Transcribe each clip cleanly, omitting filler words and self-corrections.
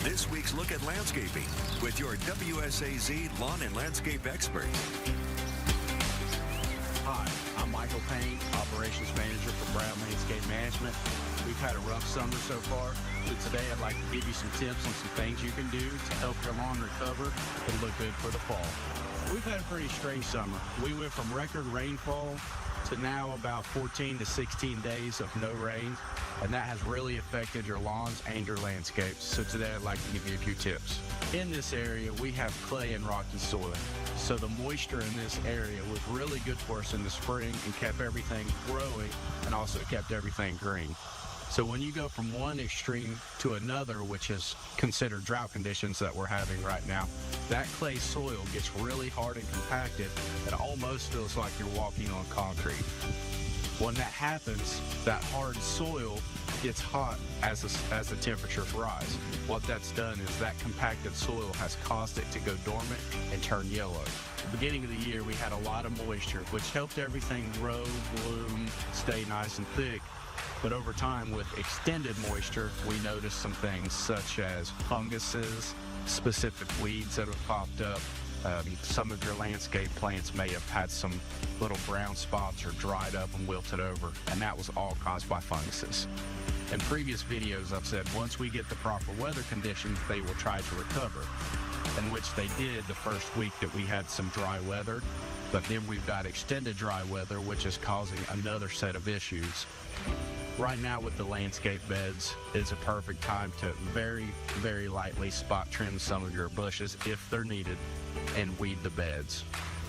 This week's Look at Landscaping with your WSAZ lawn and landscape expert. Hi, I'm Michael Payne, Operations Manager for Brown Landscape Management. We've had a rough summer so far, so today I'd like to give you some tips on some things you can do to help your lawn recover and look good for the fall. We've had a pretty strange summer. We went from record rainfall to now about 14 to 16 days of no rain, and that has really affected your lawns and your landscapes. So today I'd like to give you a few tips. In this area, we have clay and rocky soil. So the moisture in this area was really good for us in the spring and kept everything growing and also kept everything green. So when you go from one extreme to another, which is considered drought conditions that we're having right now, that clay soil gets really hard and compacted and almost feels like you're walking on concrete. When that happens, that hard soil gets hot as the temperatures rise. What that's done is that compacted soil has caused it to go dormant and turn yellow. At the beginning of the year, we had a lot of moisture, which helped everything grow, bloom, stay nice and thick. But over time, with extended moisture, we noticed some things such as funguses, specific weeds that have popped up. Some of your landscape plants may have had some little brown spots or dried up and wilted over, and that was all caused by funguses. In previous videos, I've said once we get the proper weather conditions, they will try to recover, in which they did the first week that we had some dry weather. But then we've got extended dry weather, which is causing another set of issues. Right now with the landscape beds is a perfect time to very, very lightly spot trim some of your bushes if they're needed and weed the beds.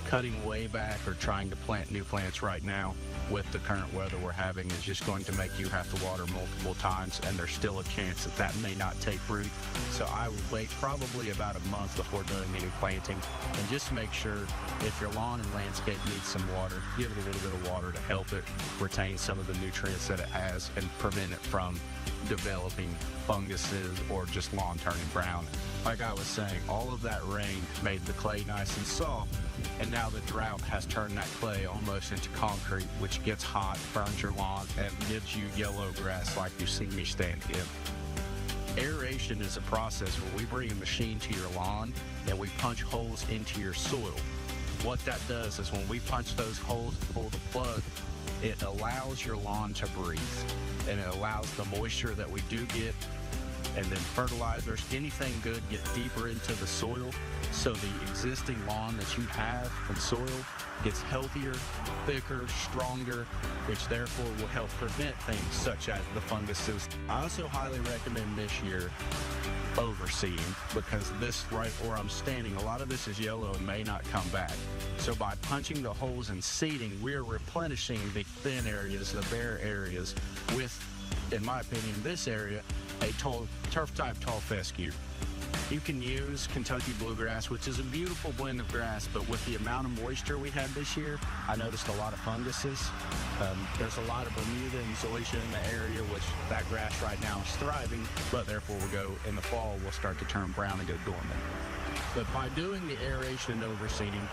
Cutting way back or trying to plant new plants right now with the current weather we're having is just going to make you have to water multiple times, and there's still a chance that that may not take root. So I would wait probably about a month before doing any planting, and just make sure if your lawn and landscape needs some water, give it a little bit of water to help it retain some of the nutrients that it has and prevent it from developing funguses or just lawn turning brown. Like I was saying, all of that rain made the clay nice and soft, and now the drought has turned that clay almost into concrete, which gets hot, burns your lawn, and gives you yellow grass like you see me stand in. Aeration is a process where we bring a machine to your lawn and we punch holes into your soil. What that does is when we punch those holes and pull the plug, it allows your lawn to breathe, and it allows the moisture that we do get and then fertilizers, anything good, get deeper into the soil, so the existing lawn that you have and soil gets healthier, thicker, stronger, which therefore will help prevent things such as the funguses. I also highly recommend this year overseeding, because this right where I'm standing, a lot of this is yellow and may not come back. So by punching the holes and seeding, we're replenishing the thin areas, the bare areas with, in my opinion, this area, a turf type tall fescue. You can use Kentucky bluegrass, which is a beautiful blend of grass, but with the amount of moisture we had this year, I noticed a lot of funguses. There's a lot of Bermuda and zoysia in the area, which that grass right now is thriving, but therefore in the fall, will start to turn brown and go dormant. But by doing the aeration and overseeding,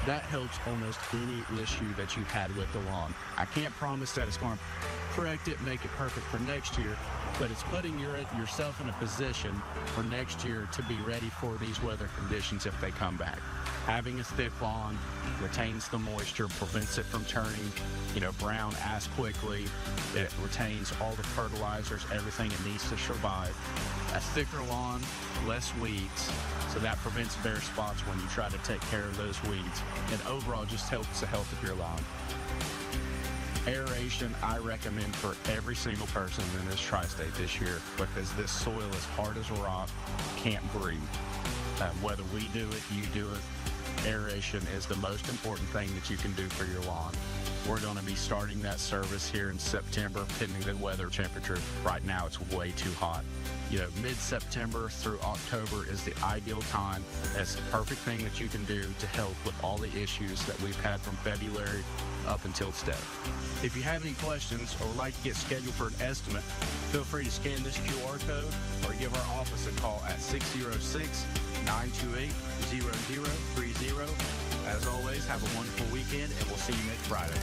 that helps almost any issue that you've had with the lawn. I can't promise that it's going to correct it, make it perfect for next year, but it's putting yourself in a position for next year to be ready for these weather conditions if they come back. Having a thick lawn retains the moisture, prevents it from turning, brown as quickly. It retains all the fertilizers, everything it needs to survive. A thicker lawn, less weeds, so that prevents bare spots when you try to take care of those weeds, and overall just helps the health of your lawn. Aeration, I recommend for every single person in this tri-state this year, because this soil is hard as a rock, can't breathe. Whether we do it, you do it, aeration is the most important thing that you can do for your lawn. We're going to be starting that service here in September, pending the weather temperature. Right now, it's way too hot. Mid-September through October is the ideal time. It's the perfect thing that you can do to help with all the issues that we've had from February up until today. If you have any questions or would like to get scheduled for an estimate, feel free to scan this QR code or give our office a call at 606-928-0030. As always, have a wonderful weekend, and we'll see you next Friday.